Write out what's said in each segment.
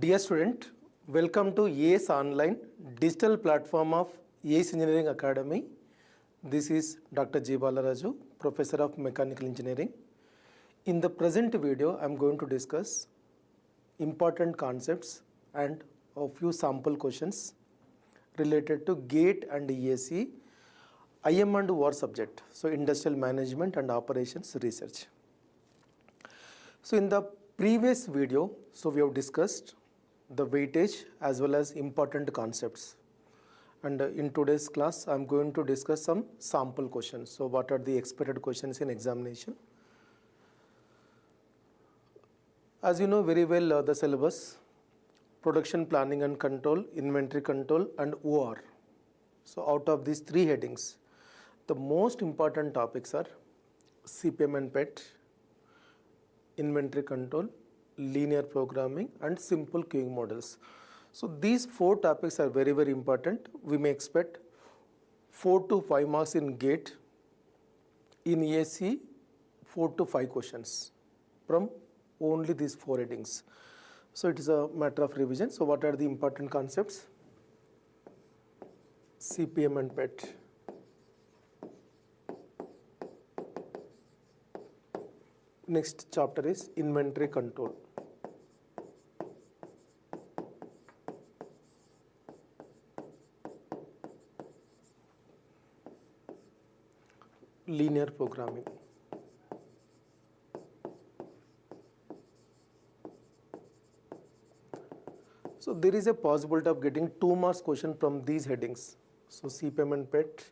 Dear student, welcome to ESE online digital platform of ESE Engineering Academy. This is Dr. G. Balaraju, Professor of Mechanical Engineering. In the present video, I am going to discuss important concepts and a few sample questions related to GATE and ESE, IM and OR subject, so Industrial Management and Operations Research. So in the previous video, we have discussed the weightage as well as important concepts. And in today's class, I am going to discuss some sample questions. So what are the expected questions in examination? As you know very well, the syllabus, production planning and control, inventory control and OR. So out of these three headings, the most important topics are CPM and PET, inventory control, linear programming and simple queuing models. So these four topics are very, very important. We may expect 4 to 5 marks in GATE. In ESE, 4 to 5 questions from only these four headings. So it is a matter of revision. So what are the important concepts? CPM and PET. Next chapter is inventory control. Linear programming. So there is a possibility of getting 2 marks question from these headings. So CPM and PET,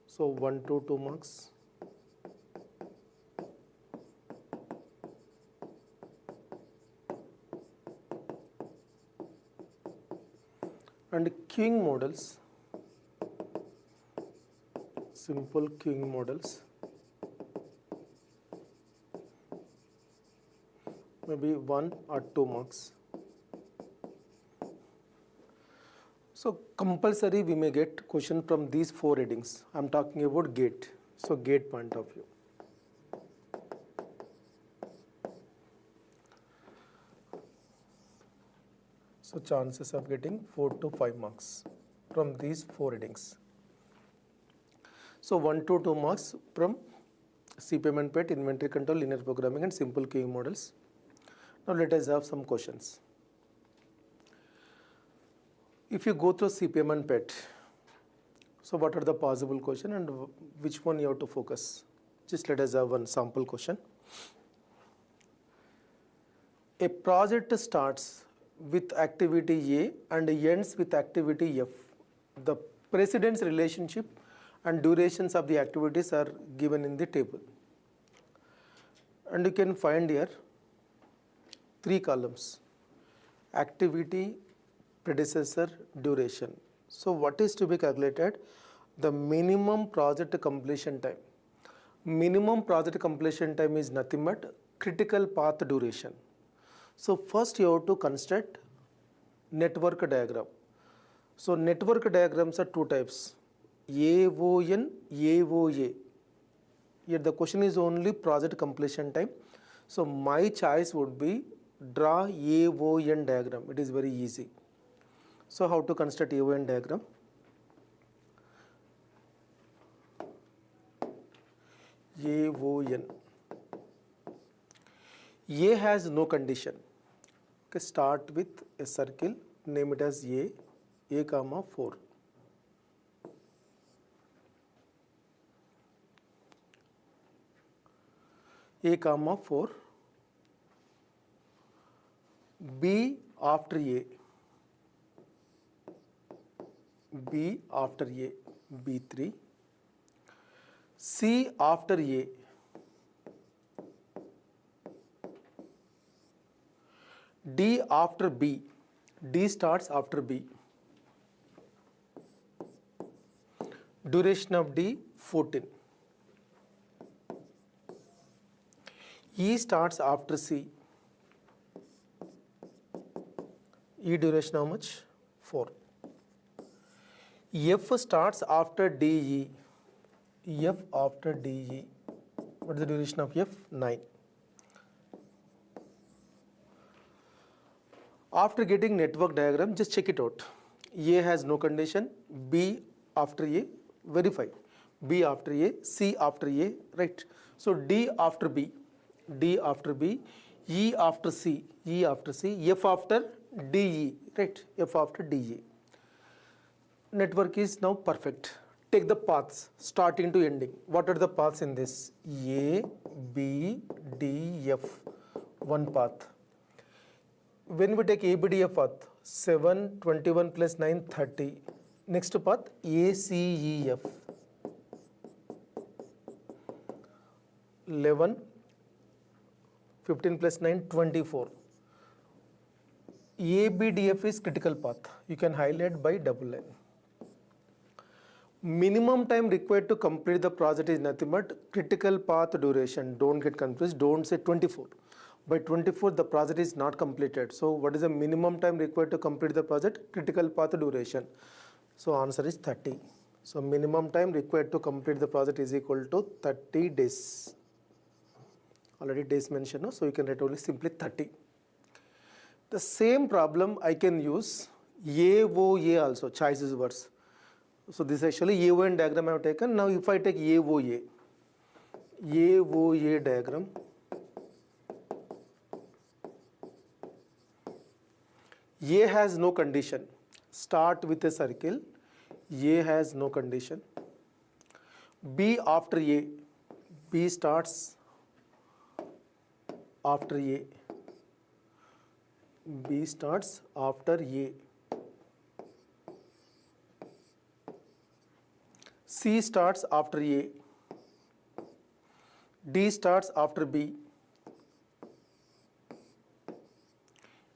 so 1 to 2 marks. And queuing models, simple queuing models, maybe 1 or 2 marks. So compulsory we may get question from these four headings. I am talking about GATE, so GATE point of view. So chances of getting 4 to 5 marks from these four headings. So 1 to 2 marks from CPM and PET, inventory control, linear programming and simple queuing models. Now let us have some questions. If you go through CPM and PET, so what are the possible questions and which one you have to focus? Just let us have one sample question. A project starts with activity A and ends with activity F. The precedence relationship and durations of the activities are given in the table. And you can find here 3 columns: activity, predecessor, duration. So what is to be calculated? The minimum project completion time. Minimum project completion time is nothing but critical path duration. So first you have to construct network diagram. So network diagrams are 2 types, AON, AOA. Here the question is only project completion time. So my choice would be draw AON diagram. It is very easy. So how to construct AON diagram? AON. A has no condition. Okay, start with a circle, name it as A comma 4. A comma 4. B after A. B after A, B3. C after A. D after B. D starts after B. Duration of D 14. E starts after C. E duration how much? 4. F starts after DE. F after DE. What is the duration of F? 9. After getting network diagram, just check it out. A has no condition, B after A, verify. B after A, C after A, right? So D after B, D after B, E after C, E after C, F after DE, right? F after DE. Network is now perfect. Take the paths starting to ending. What are the paths in this? A, B, D, F. One path. When we take ABDF path, 7, 21 plus 9, 30. Next path, ACEF. 11, 15 plus 9, 24. ABDF is critical path. You can highlight by double line. Minimum time required to complete the project is nothing but critical path duration. Don't get confused. Don't say 24. By 24, the project is not completed. So what is the minimum time required to complete the project? Critical path duration. So answer is 30. So minimum time required to complete the project is equal to 30 days. Already days mentioned, no? So you can write only simply 30. The same problem I can use AOA also, choices words. So this is actually AON diagram I have taken. Now if I take AOA diagram, A has no condition. Start with a circle. A has no condition. B after A. B starts after A. B starts after A. C starts after A. D starts after B.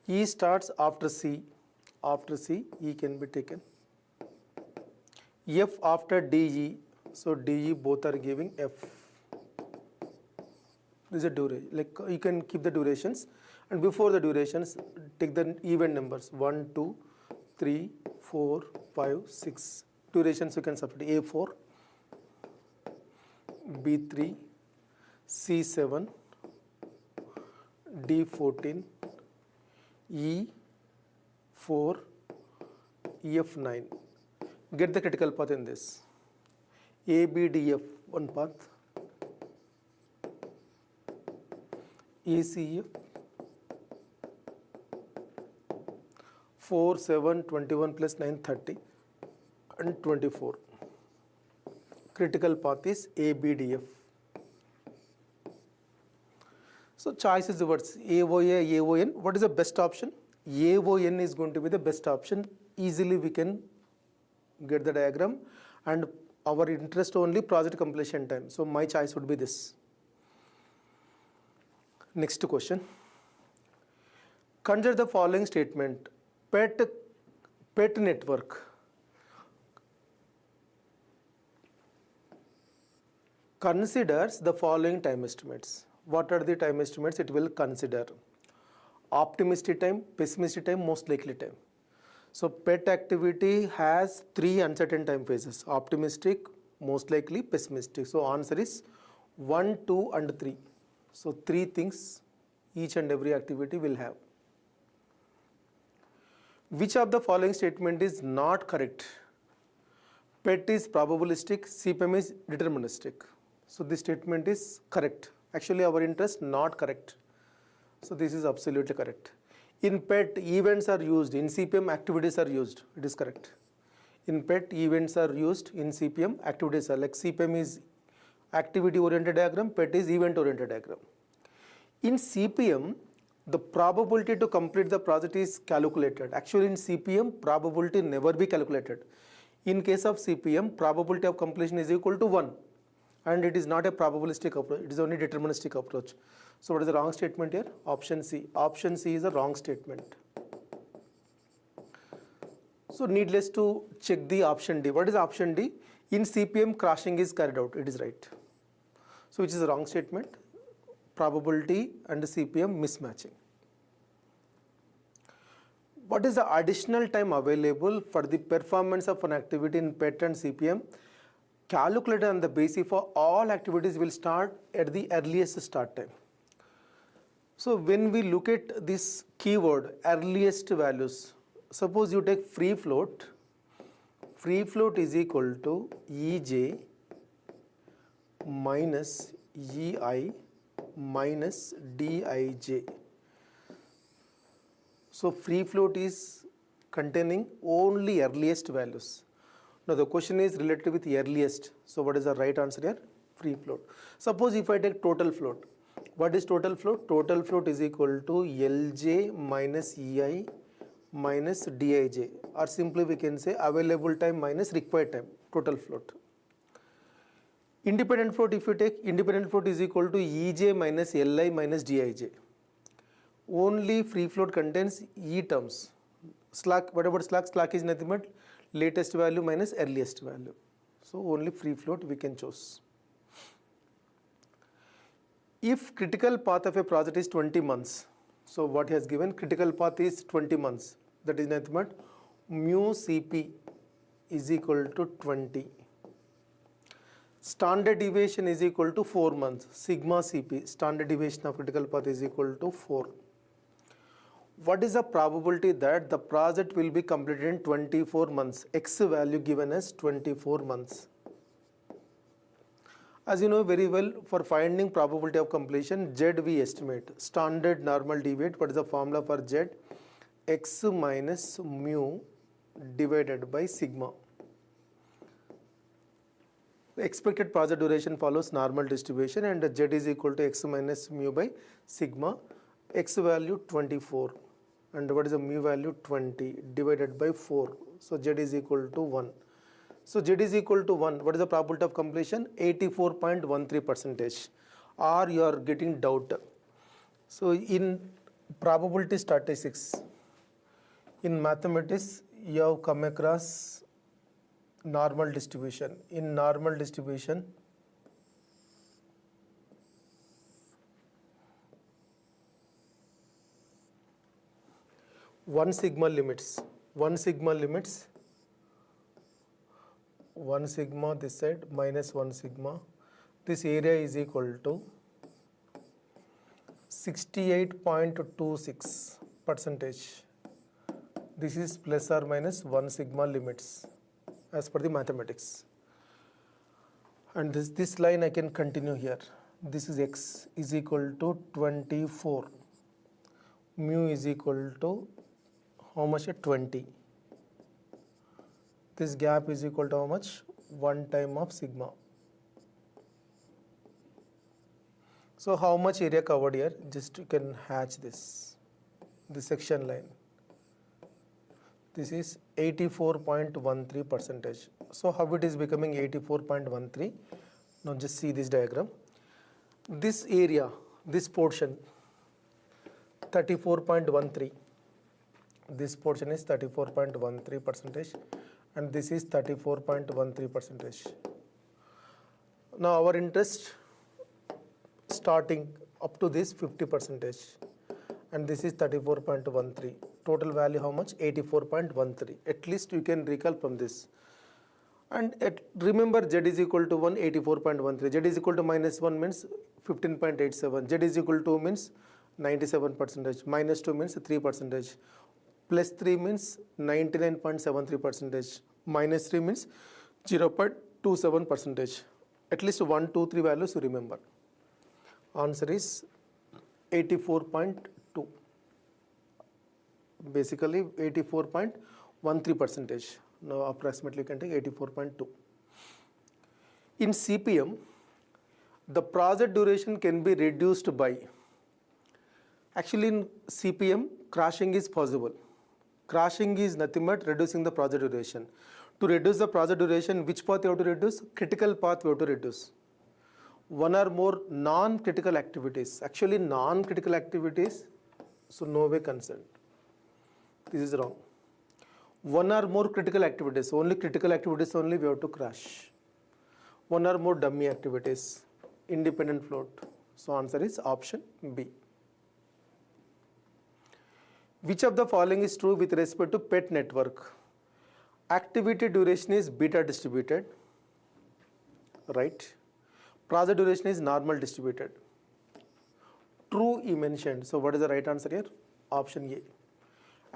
E starts after C. After C, E can be taken. F after DE. So DE both are giving F. This is a duration. Like you can keep the durations, and before the durations, take the even numbers 1, 2, 3, 4, 5, 6. Durations you can substitute A4, B3, C7, D14, E4, EF9. Get the critical path in this. ABDF, one path. ECF, 4, 7, 21 plus 9, 30 and 24. Critical path is ABDF. So choice is the words AOA, AON. What is the best option? AON is going to be the best option. Easily we can get the diagram, and our interest only project completion time. So my choice would be this. Next question. Consider the following statement. PET network considers the following time estimates. What are the time estimates it will consider? Optimistic time, pessimistic time, most likely time. So PET activity has 3 uncertain time phases: optimistic, most likely, pessimistic. So answer is 1, 2 and 3. So 3 things each and every activity will have. Which of the following statement is not correct? PET is probabilistic, CPM is deterministic. So this statement is correct. Actually our interest not correct. So this is absolutely correct. In PET events are used, in CPM activities are used. It is correct. In PET events are used, in CPM activities are, like CPM is activity oriented diagram, PET is event oriented diagram. In CPM, the probability to complete the project is calculated. Actually in CPM, probability never be calculated. In case of CPM, probability of completion is equal to 1. And it is not a probabilistic approach, it is only deterministic approach. So what is the wrong statement here? Option C. Option C is a wrong statement. So needless to check the option D. What is option D? In CPM, crashing is carried out. It is right. So which is a wrong statement? Probability and CPM mismatching. What is the additional time available for the performance of an activity in PET and CPM? Calculated on the basis for all activities will start at the earliest start time. So when we look at this keyword earliest values, suppose you take free float is equal to EJ minus EI minus DIJ. So free float is containing only earliest values. Now the question is related with earliest. So what is the right answer here? Free float. Suppose if I take total float. What is total float? Total float is equal to LJ minus EI minus DIJ, or simply we can say available time minus required time, total float. Independent float, if you take independent float is equal to EJ minus LI minus DIJ. Only free float contains E terms. Slack, what about slack? Slack is nothing but latest value minus earliest value. So only free float we can choose. If critical path of a project is 20 months, so what he has given, critical path is 20 months. That is nothing but mu Cp is equal to 20. Standard deviation is equal to 4 months. Sigma Cp, standard deviation of critical path is equal to 4. What is the probability that the project will be completed in 24 months? X value given as 24 months. As you know very well, for finding probability of completion, Z we estimate. Standard normal deviate, what is the formula for Z? X minus mu divided by sigma. The expected project duration follows normal distribution, and Z is equal to X minus mu by sigma. X value 24 and what is the mu value? 20 divided by 4. So Z is equal to 1. So Z is equal to 1. What is the probability of completion? 84.13%. Or you are getting doubt. So in probability statistics, in mathematics, you have come across normal distribution. In normal distribution, one sigma limits, one sigma this side minus one sigma. This area is equal to 68.26%. This is plus or minus 1 sigma limits as per the mathematics. And this line I can continue here. This is X is equal to 24. Mu is equal to how much? 20. This gap is equal to how much? 1 time of sigma. So how much area covered here? Just you can hatch this section line. This is 84.13%. So how it is becoming 84.13? Now just see this diagram. This area, this portion, 34.13. This portion is 34.13% and this is 34.13%. Now our interest starting up to this 50% and this is 34.13. Total value how much? 84.13. At least you can recall from this. And remember Z is equal to 1, 84.13. Z is equal to minus 1 means 15.87. Z is equal to means 97%. Minus 2 means 3%. Plus 3 means 99.73%. Minus 3 means 0.27%. At least 1, 2, 3 values you remember. Answer is 84.2. Basically 84.13%. Now approximately you can take 84.2. In CPM, the project duration can be reduced by, actually in CPM, crashing is possible. Crashing is nothing but reducing the project duration. To reduce the project duration, which path you have to reduce? Critical path you have to reduce. One or more non-critical activities. Actually non-critical activities, so no way concerned. This is wrong. One or more critical activities, only critical activities only we have to crash. One or more dummy activities, independent float. So answer is option B. Which of the following is true with respect to PET network? Activity duration is beta distributed, right? Project duration is normal distributed. true he mentioned. So what is the right answer here? Option A.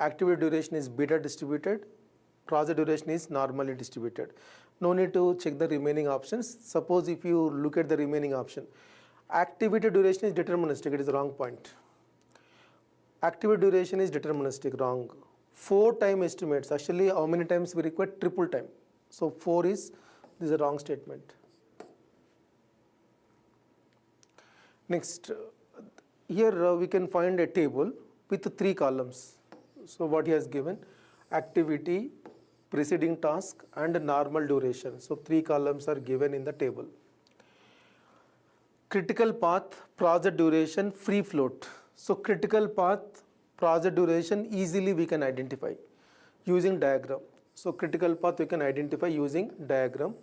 Activity duration is beta distributed, project duration is normally distributed. No need to check the remaining options. Suppose if you look at the remaining option, activity duration is deterministic, it is the wrong point. Activity duration is deterministic, wrong. 4 time estimates, actually how many times we require? Triple time. So 4 is, this is a wrong statement. Next, here we can find a table with 3 columns. So what he has given, activity, preceding task and normal duration. So 3 columns are given in the table. Critical path, project duration, free float. So critical path, project duration easily we can identify using diagram. So critical path we can identify using diagram.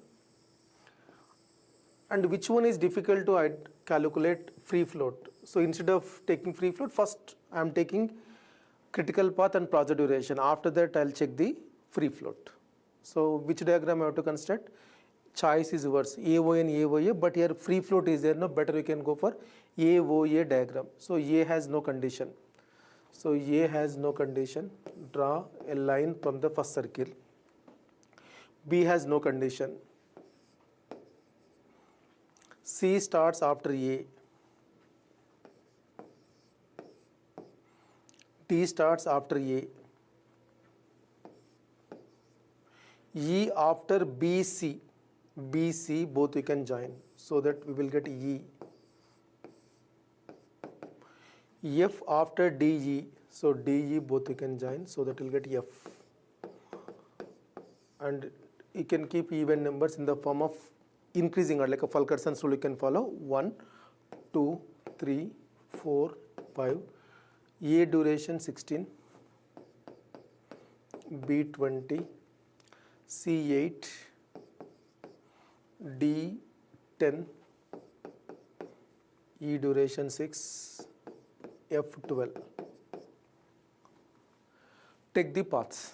And which one is difficult to calculate? Free float. So instead of taking free float, first I am taking critical path and project duration. After that I will check the free float. So which diagram I have to construct? Choice is yours, AOA and AOA, but here free float is there, no, better you can go for AOA diagram. So A has no condition. So A has no condition, draw a line from the first circle. B has no condition. C starts after A. D starts after A. E after BC. BC both we can join so that we will get E. F after DE, so DE both we can join so that we will get F. And you can keep even numbers in the form of increasing order, like a Fulkerson's rule you can follow. 1, 2, 3, 4, 5. A duration 16, B 20, C 8, D 10, E duration 6, F 12. Take the paths.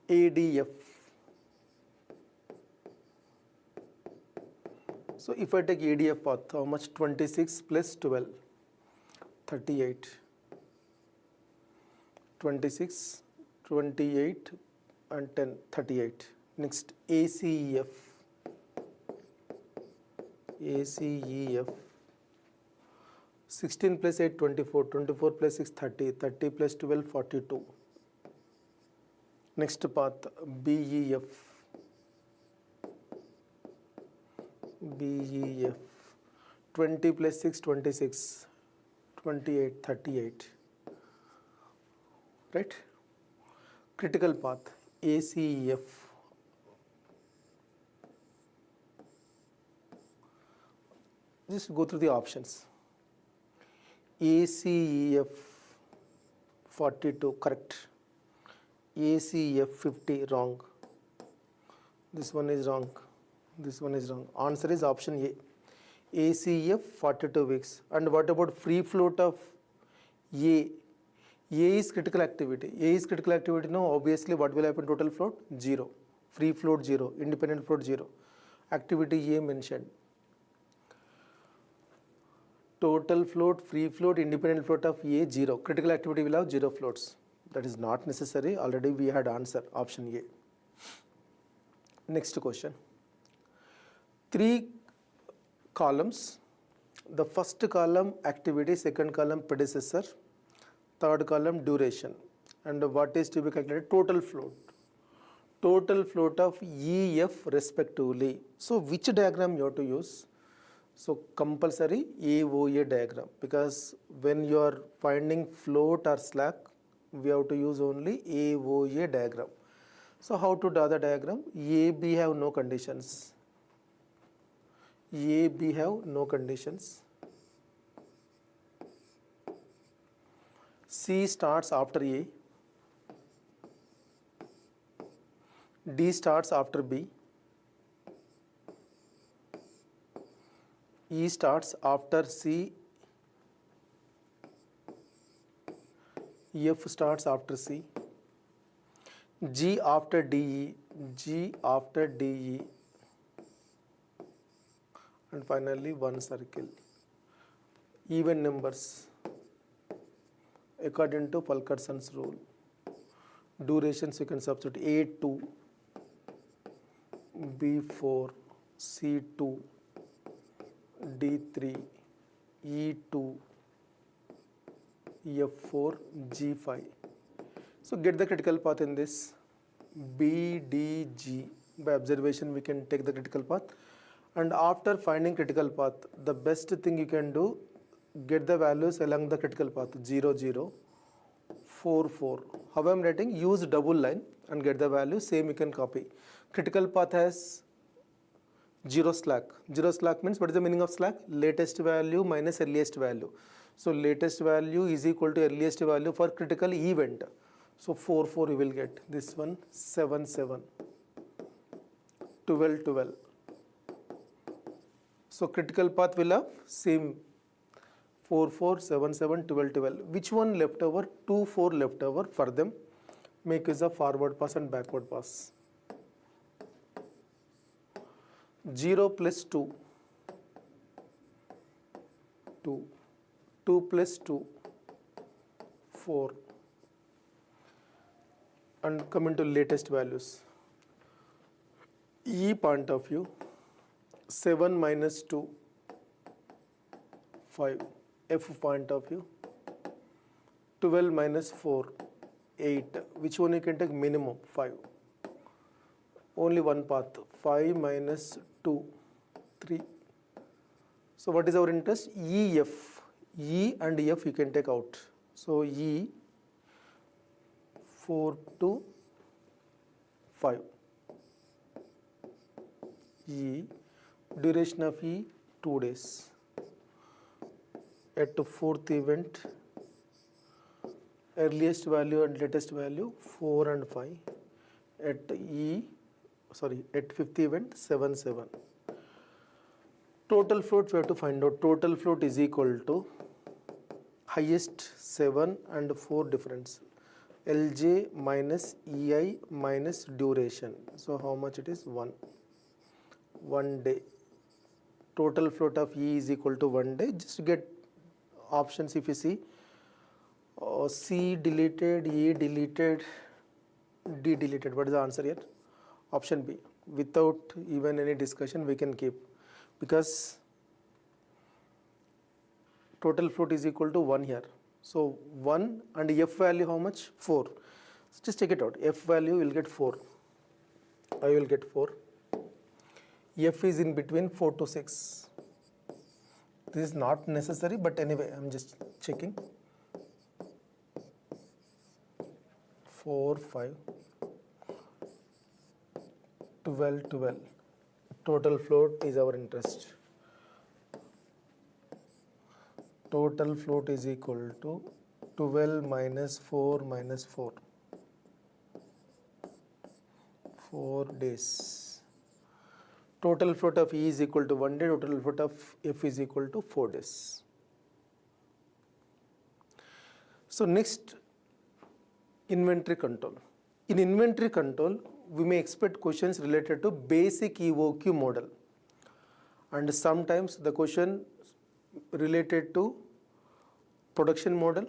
ADF. So if I take ADF path, how much? 26 plus 12, 38. 26, 28 and 10, 38. Next ACEF. ACEF. 16 plus 8, 24. 24 plus 6, 30. 30 plus 12, 42. Next path BEF. BEF. 20 plus 6, 26. 28, 38. Right? Critical path ACEF. Just go through the options. ACEF 42, correct. ACEF 50, wrong. This one is wrong. This one is wrong. Answer is option A. ACEF 42 weeks. And what about free float of A? A is critical activity. A is critical activity. No, obviously what will happen? Total float 0. Free float 0. Independent float 0. Activity A mentioned. Total float, free float, independent float of A 0. Critical activity will have 0 floats. That is not necessary. Already we had answer option A. Next question. 3 columns. The first column activity, second column predecessor, third column duration. And what is to be calculated? Total float. Total float of EF respectively. So which diagram you have to use? So compulsory AOA diagram, because when you are finding float or slack, we have to use only AOA diagram. So how to draw the diagram? AB have no conditions. AB have no conditions. C starts after A. D starts after B. E starts after C. F starts after C. G after DE. G after DE. And finally one circle. even numbers according to Fulkerson's rule. Durations you can substitute A2, B4, C2, D3, E2, F4, G5. So get the critical path in this B, D, G. By observation we can take the critical path, and after finding critical path, the best thing you can do, get the values along the critical path 0, 0, 4, 4. How I am writing? Use double line and get the value. Same you can copy. Critical path has 0 slack. 0 slack means what is the meaning of slack? Latest value minus earliest value. So latest value is equal to earliest value for critical event. So 4, 4 you will get. This one 7, 7, 12, 12. So critical path will have same 4, 4, 7, 7, 12, 12. Which one left over? 2, 4 left over for them. Make use of forward pass and backward pass. 0 plus 2, 2, 2 plus 2, 4, and come into latest values. E point of view, 7 minus 2, 5. F point of view, 12 minus 4, 8. Which one you can take? Minimum 5. Only one path, 5 minus 2, 3. So what is our interest? E, F. E and F you can take out. So E 4 to 5. E, duration of E 2 days. At the fourth event, earliest value and latest value 4 and 5. At fifth event 7, 7. Total float we have to find out. Total float is equal to highest 7 and 4 difference. Lj minus EI minus duration. So how much it is? 1. 1 day. Total float of E is equal to 1 day. Just get options if you see. C deleted, E deleted, D deleted. What is the answer here? Option B. Without even any discussion we can keep, because total float is equal to 1 here. So 1 and F value how much? 4. So just check it out. F value will get 4. I will get 4. F is in between 4 to 6. This is not necessary, but anyway, I am just checking. 4, 5, 12, 12. Total float is our interest. Total float is equal to 12 minus 4 minus 4. 4 days. Total float of E is equal to 1 day. Total float of F is equal to 4 days. So next, inventory control. In inventory control, we may expect questions related to basic EOQ model, and sometimes the question related to production model,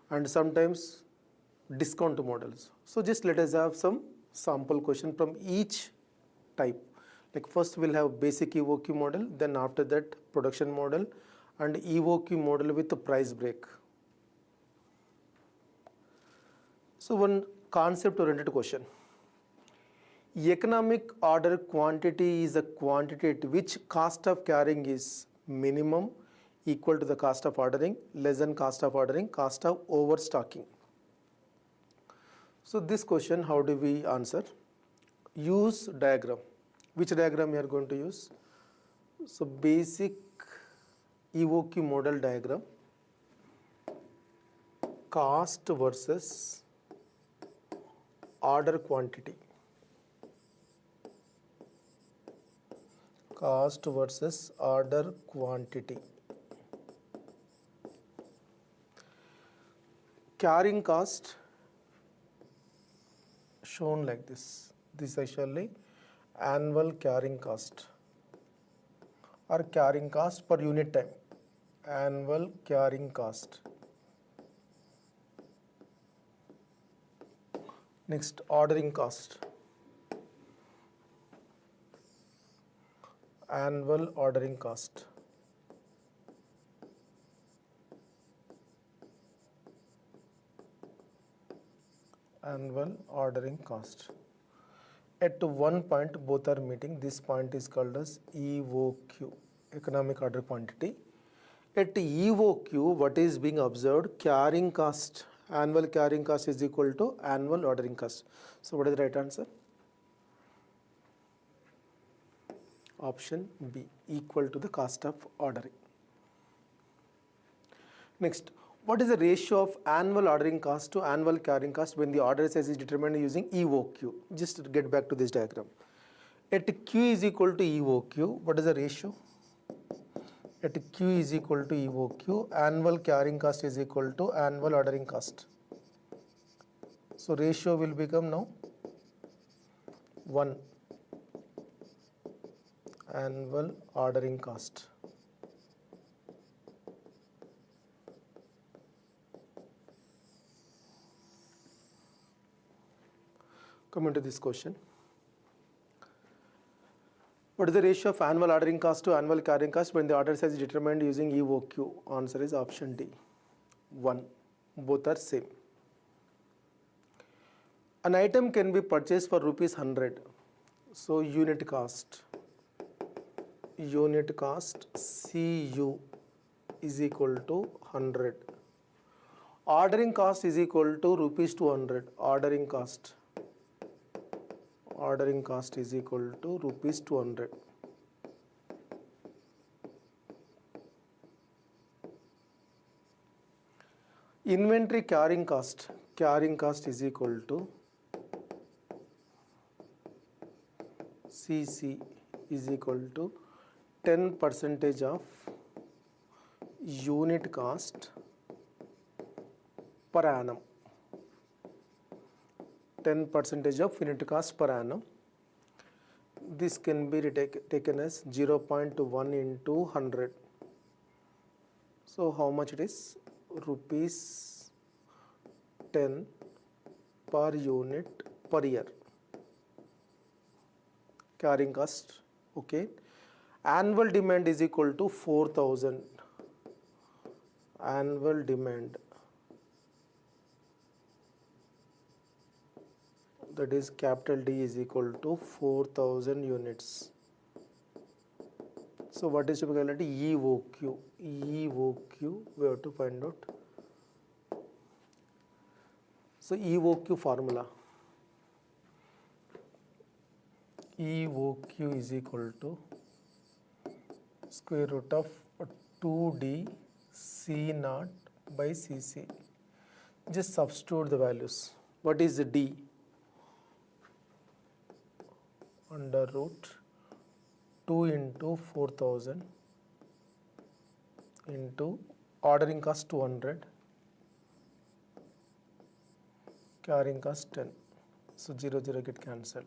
and sometimes discount models. So just let us have some sample question from each type. Like first we'll have basic EOQ model, then after that production model, and EOQ model with the price break. So one concept oriented question. Economic order quantity is a quantity at which cost of carrying is minimum equal to the cost of ordering, less than cost of ordering, cost of overstocking. So this question, how do we answer? Use diagram. Which diagram we are going to use? So basic EOQ model diagram, cost versus order quantity. Cost versus order quantity. Carrying cost shown like this. This is actually annual carrying cost or carrying cost per unit time. annual carrying cost. Next, ordering cost. Annual ordering cost. Annual ordering cost. At one point, both are meeting. This point is called as EOQ, economic order quantity. At EOQ, what is being observed? Carrying cost, annual carrying cost is equal to annual ordering cost. So what is the right answer? Option B, equal to the cost of ordering. Next, what is the ratio of annual ordering cost to annual carrying cost when the order size is determined using EOQ? Just to get back to this diagram. At Q is equal to EOQ, what is the ratio? At Q is equal to EOQ, annual carrying cost is equal to annual ordering cost. So ratio will become now 1. Annual ordering cost. Coming to this question. What is the ratio of annual ordering cost to annual carrying cost when the order size is determined using EOQ? Answer is option D, 1. Both are same. An item can be purchased for rupees 100. So unit cost CU is equal to 100. Ordering cost is equal to rupees 200. Ordering cost is equal to rupees 200. Inventory carrying cost is equal to CC is equal to 10% of unit cost per annum. 10% of unit cost per annum. This can be taken as 0.1 into 100. So how much it is? Rupees 10 per unit per year. Carrying cost. Okay. Annual demand is equal to 4,000. Annual demand, that is capital D, is equal to 4,000 units. So what is to be calculated? EOQ. EOQ we have to find out. So EOQ formula. EOQ is equal to square root of 2D C0 by CC. Just substitute the values. What is the D? Under root 2 into 4,000 into ordering cost 200, carrying cost 10. So 0, 0 get cancelled.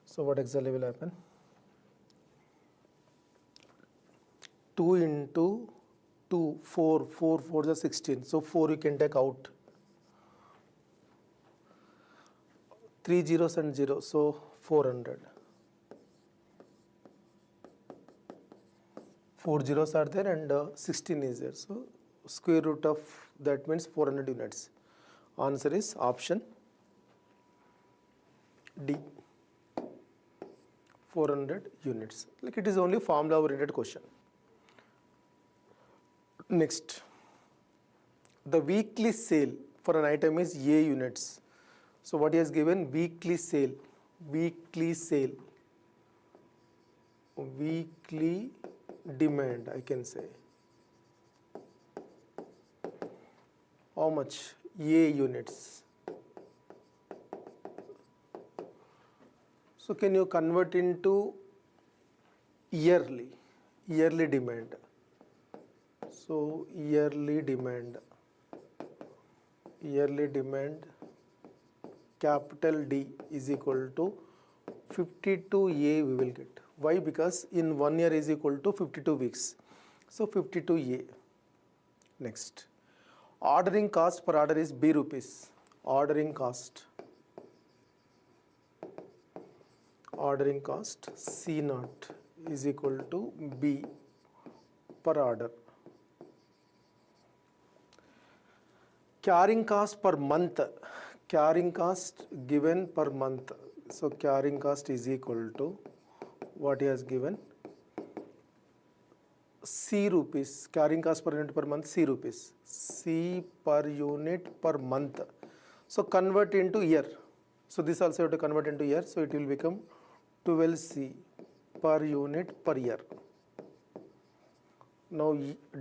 So what exactly will happen? 2 into 2, 4, 4, 4 is 16. So 4 you can take out. 3 zeros and 0, so 400. 4 zeros are there and 16 is there. So square root of that means 400 units. Answer is option D, 400 units. Like it is only formula oriented question. Next, the weekly sale for an item is A units. So what he has given? Weekly sale, weekly sale, weekly demand, I can say. How much? A units. So can you convert into yearly demand? So yearly demand, capital D is equal to 52A we will get. Why? Because in 1 year is equal to 52 weeks. So 52A. Next, ordering cost per order is B rupees. Ordering cost C naught is equal to B per order. Carrying cost per month, carrying cost given per month. So carrying cost is equal to what he has given, C rupees. Carrying cost per unit per month, C rupees. C per unit per month. So convert into year. So this also have to convert into year. So it will become 12C per unit per year. Now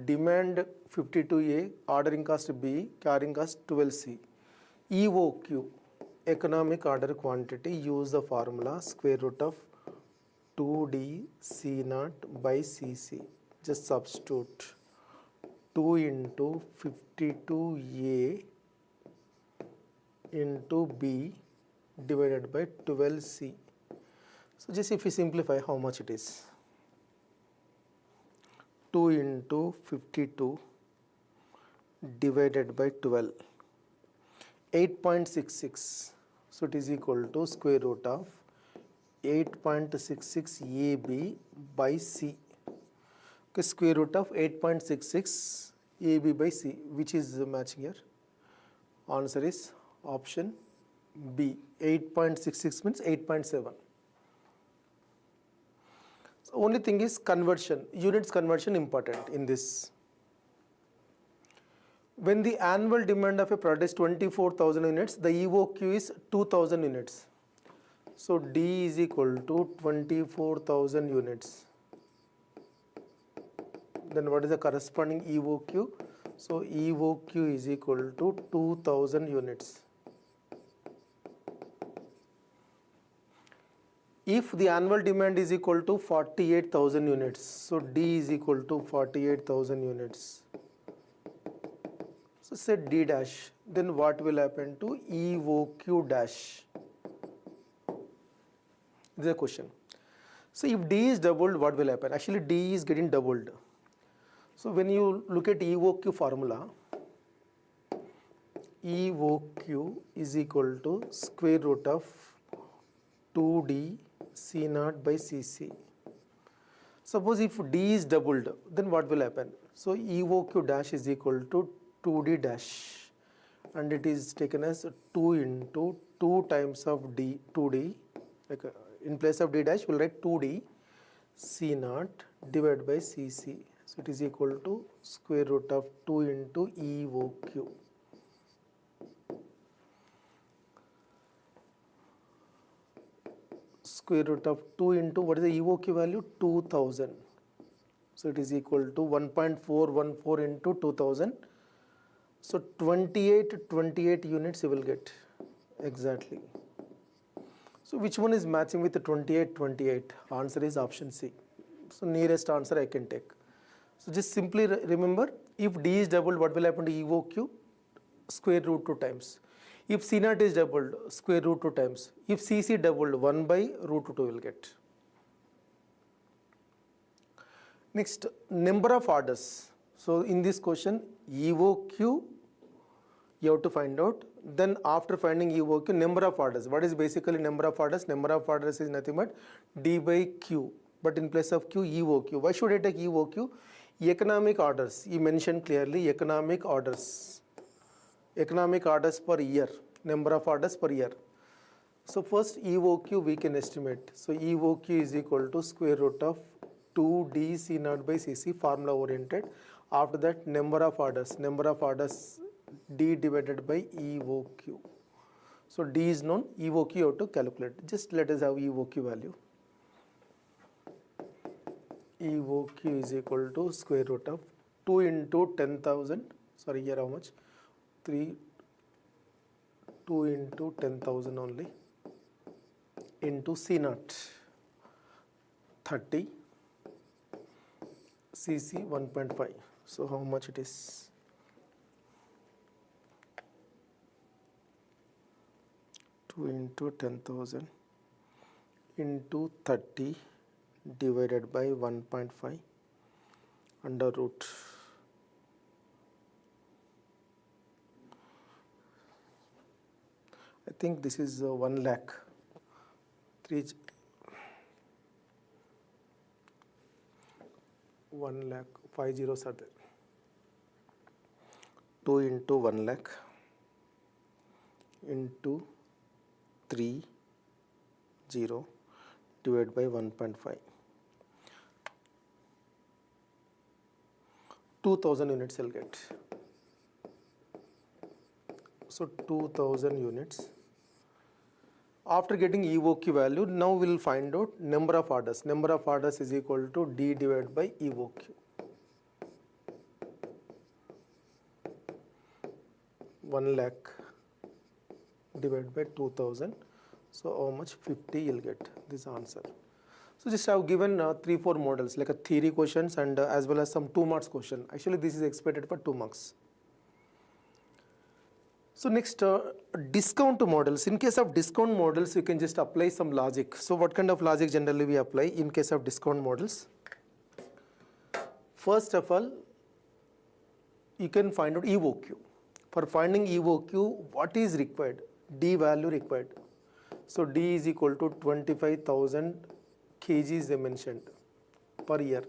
demand 52A, ordering cost B, carrying cost 12C. EOQ, economic order quantity, use the formula square root of 2D C naught by CC. Just substitute 2 into 52A into B divided by 12C. So just if we simplify, how much it is? 2 into 52 divided by 12, 8.66. So it is equal to square root of 8.66 AB by C. Okay, square root of 8.66 AB by C, which is matching here. Answer is option B. 8.66 means 8.7. So only thing is conversion, units conversion important in this. When the annual demand of a product is 24,000 units, the EOQ is 2,000 units. So D is equal to 24,000 units. Then what is the corresponding EOQ? So EOQ is equal to 2,000 units. If the annual demand is equal to 48,000 units, so D is equal to 48,000 units. So say D dash, then what will happen to EOQ dash? This is a question. So if D is doubled, what will happen? Actually D is getting doubled. So when you look at EOQ formula, EOQ is equal to square root of 2D C naught by CC. Suppose if D is doubled, then what will happen? So EOQ dash is equal to 2D dash, and it is taken as 2 into 2 times of D, 2D, like in place of D dash we'll write 2D C naught divided by CC. So it is equal to square root of 2 into EOQ. Square root of 2 into what is the EOQ value? 2000. So it is equal to 1.414 into 2000. So 28 units you will get exactly. So which one is matching with the 28? Answer is option C. So nearest answer I can take. So just simply remember, if D is doubled, what will happen to EOQ? Square root 2 times. If C naught is doubled, square root 2 times. If CC doubled, 1 by root 2 will get. Next, number of orders. So in this question, EOQ you have to find out. Then after finding EOQ, number of orders. What is basically number of orders? Number of orders is nothing but D by Q. But in place of Q, EOQ. Why should I take EOQ? Economic orders. He mentioned clearly economic orders. Economic orders per year. Number of orders per year. So first EOQ we can estimate. So EOQ is equal to square root of 2D C naught by CC, formula oriented. After that, number of orders D divided by EOQ. So D is known, EOQ you have to calculate. Just let us have EOQ value. EOQ is equal to square root of 2 into 10,000. Sorry, here how much? 2 into 10,000 only into C naught 30 CC 1.5. So how much it is? 2 into 10,000 into 30 divided by 1.5 under root I think this is 1 lakh. 1 lakh, 5 zeros are there. 2 into 1 lakh into 3 0 divided by 1.5. 2000 units I'll get. So 2000 units. After getting EOQ value, now we'll find out number of orders. Number of orders is equal to D divided by EOQ. 1 lakh divided by 2000. So how much? 50 you'll get this answer. So just I've given 3-4 models like a theory questions and as well as some 2 marks question. Actually this is expected for 2 marks. So next, discount models. In case of discount models, you can just apply some logic. So what kind of logic generally we apply in case of discount models? First of all, you can find out EOQ. For finding EOQ, what is required? D value required. So D is equal to 25,000 kgs they mentioned per year.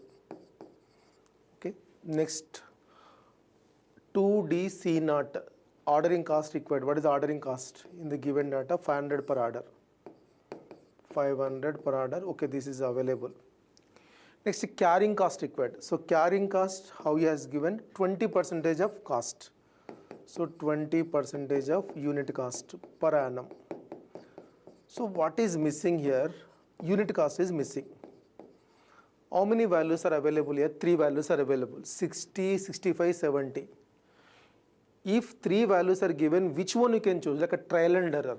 Okay. Next, 2D C naught. Ordering cost required. What is the ordering cost in the given data? 500 per order. 500 per order. Okay, this is available. Next, carrying cost required. So carrying cost, how he has given 20% of cost. So 20% of unit cost per annum. So what is missing here? Unit cost is missing. How many values are available here? 3 values are available. 60, 65, 70. If 3 values are given, which one you can choose? Like a trial and error.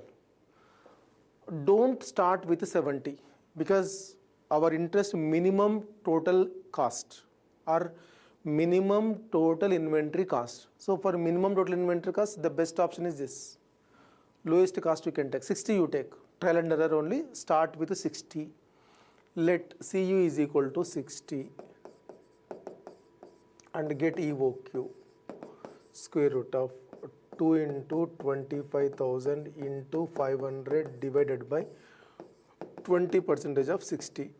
Don't start with 70 because our interest minimum total cost or minimum total inventory cost. So for minimum total inventory cost, the best option is this. Lowest cost you can take. 60 you take. Trial and error only. Start with 60. Let CU is equal to 60 and get EOQ. Square root of 2 into 25,000 into 500 divided by 20% of 60.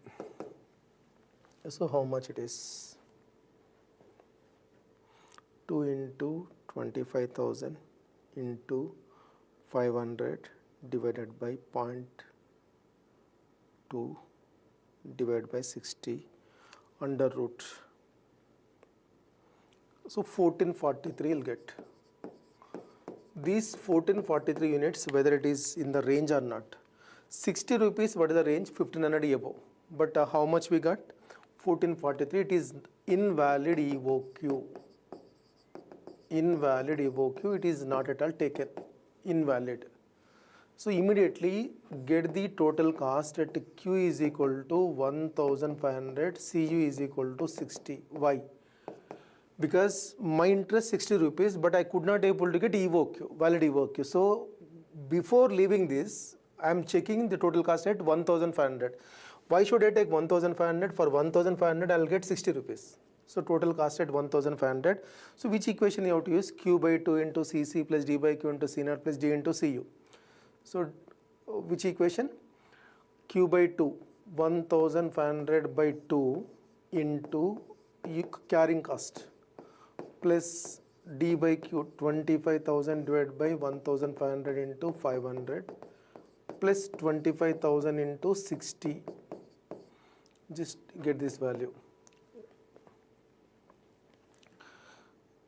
So how much it is? 2 into 25,000 into 500 divided by 0.2 divided by 60 under root. So 1443 will get. These 1443 units, whether it is in the range or not. 60 rupees, what is the range? 1500 above. But how much we got? 1443, it is invalid EOQ. Invalid EOQ, it is not at all taken. Invalid. So immediately get the total cost at Q is equal to 1500, CU is equal to 60. Why? Because my interest 60 rupees, but I could not able to get EOQ, valid EOQ. So before leaving this, I am checking the total cost at 1500. Why should I take 1500? For 1500, I will get 60 rupees. So total cost at 1500. So which equation you have to use? Q by 2 into CC plus D by Q into C naught plus D into CU. So which equation? Q by 2, 1500 by 2 into carrying cost plus D by Q, 25,000 divided by 1500 into 500 plus 25,000 into 60. Just get this value.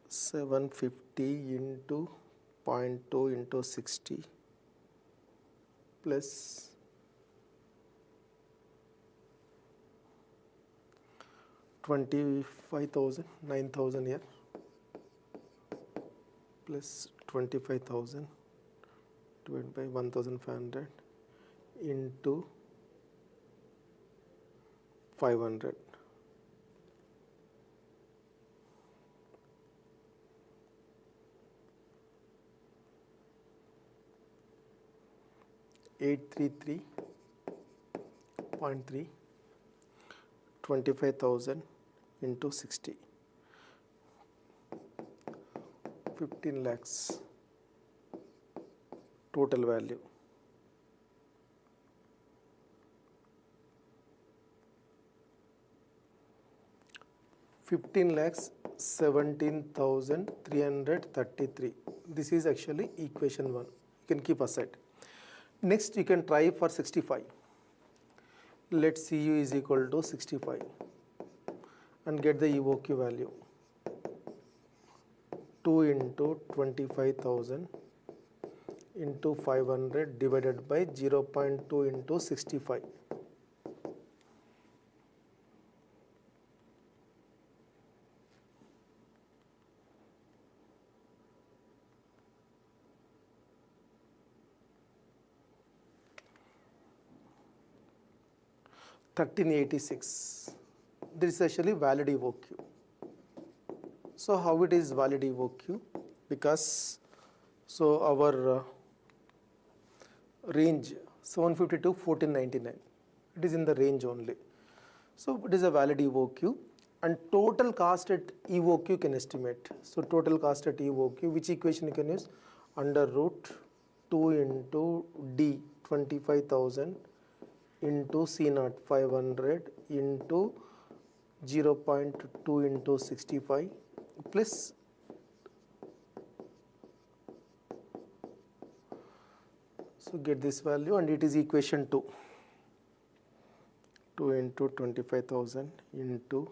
750 into 0.2 into 60 plus 25,000, 9,000 here plus 25,000 divided by 1,500 into 500. .3 25,000 into 60, 15 lakhs. total value. $15,17,333. This is actually equation 1. You can keep aside. Next, you can try for 65. Let CU is equal to 65 and get the EOQ value. 2 into 25,000 into 500 divided by 0.2 into 65. $1,386. This is actually valid EOQ. So how it is valid EOQ? Because so our range 750 to 1499. It is in the range only. So it is a valid EOQ, and total cost at EOQ can estimate. So total cost at EOQ, which equation you can use? Under root 2 into D 25,000 into C naught 500 into 0.2 into 65 plus so get this value, and it is equation 2. 2 into 25,000 into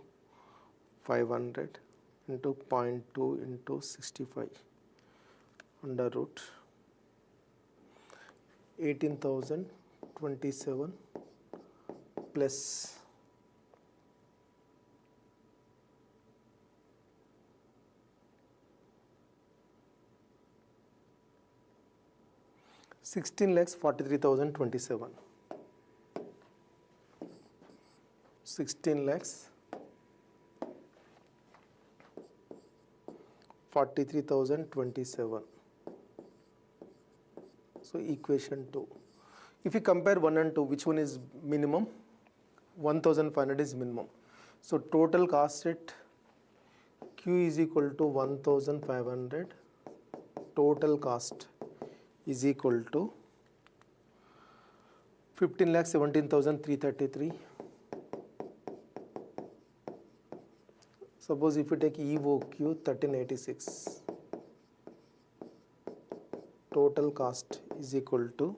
500 into 0.2 into 65 under root 18,027 plus 16,43,027. 16,43,027. So equation 2. If you compare 1 and 2, which one is minimum? 1,500 is minimum. So total cost at Q is equal to 1,500. Total cost is equal to 15,17,333. Suppose if you take EOQ 1386, total cost is equal to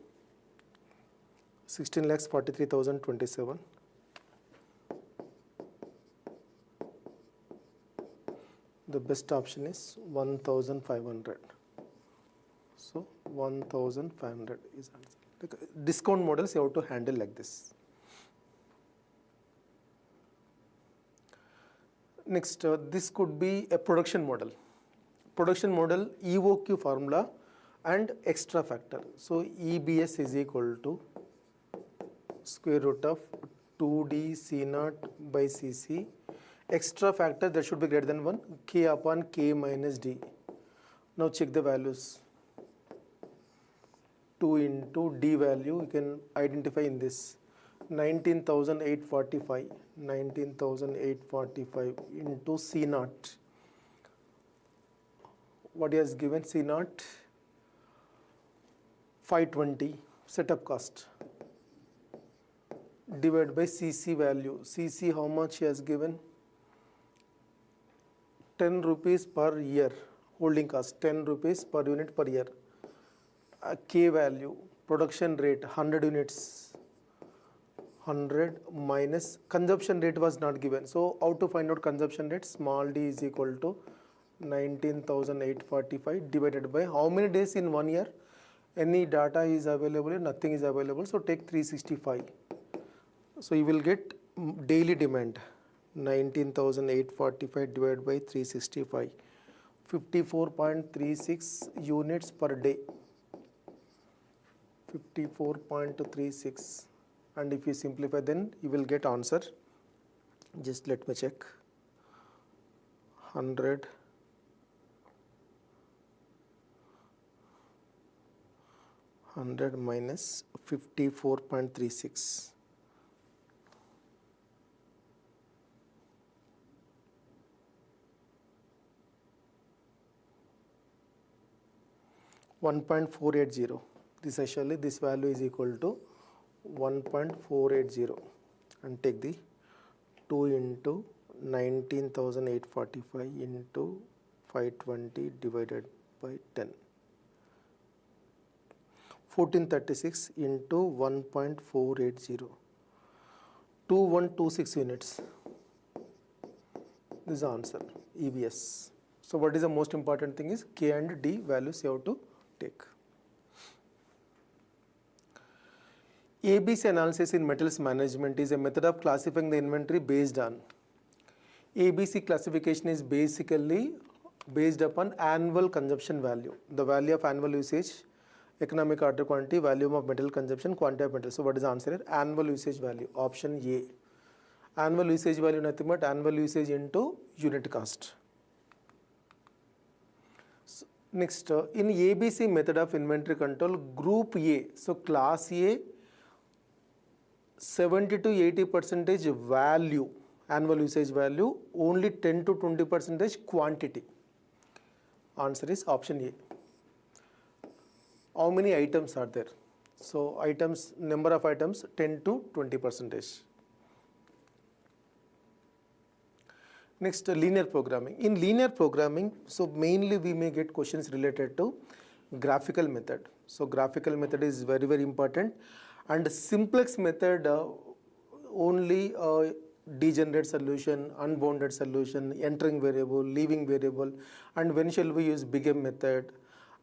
16,43,027. The best option is 1,500. So 1,500 is answer. Like discount models you have to handle like this. Next, this could be a production model. Production model EOQ formula and extra factor. So EBS is equal to square root of 2D C naught by CC. Extra factor that should be greater than 1, K upon K minus D. Now check the values. 2 into D value you can identify in this. 19,845 into C naught. What he has given? C naught 520 setup cost divided by CC value. CC how much he has given? 10 rupees per year holding cost, 10 rupees per unit per year. K value, production rate 100 units, 100 minus consumption rate was not given. So how to find out consumption rate? Small d is equal to 19,845 divided by how many days in 1 year? Any data is available, nothing is available. So take 365. So you will get daily demand 19,845 divided by 365, 54.36 units per day. 54.36, and if you simplify then you will get answer. Just let me check. 100 minus 54.36. 1.480. This actually, this value is equal to 1.480, and take the 2 into 19,845 into 520 divided by 10. 1436 into 1.480, 2126 units. This is the answer, EBS. So what is the most important thing is K and D values you have to take. ABC analysis in metals management is a method of classifying the inventory based on. ABC classification is basically based upon annual consumption value, the value of annual usage, economic order quantity, volume of metal consumption, quantity of metal. So what is the answer here? Annual usage value, option A. Annual usage value nothing but annual usage into unit cost. So next, in ABC method of inventory control, group A, so class A, 70 to 80% value, annual usage value, only 10 to 20% quantity. Answer is option A. How many items are there? So items, number of items 10 to 20%. Next, linear programming. In linear programming, so mainly we may get questions related to graphical method. So graphical method is very, very important. And simplex method only degenerate solution, unbounded solution, entering variable, leaving variable, and when shall we use big M method?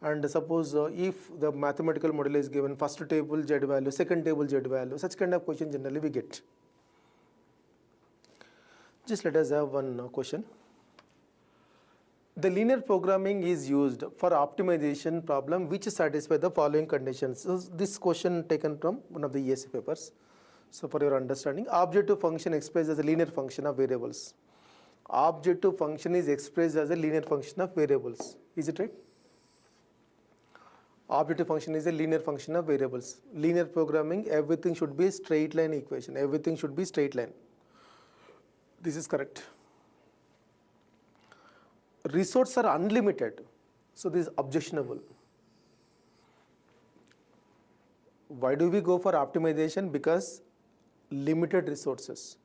And suppose if the mathematical model is given first table Z value, second table Z value, such kind of question generally we get. Just let us have one question. The linear programming is used for optimization problem which satisfy the following conditions. So this question taken from one of the ESE papers. So for your understanding, objective function expressed as a linear function of variables. Objective function is expressed as a linear function of variables. Is it right? Objective function is a linear function of variables. Linear programming, everything should be straight line equation. Everything should be straight line. This is correct. Resources are unlimited, so this is objectionable. Why do we go for optimization? Because limited resources.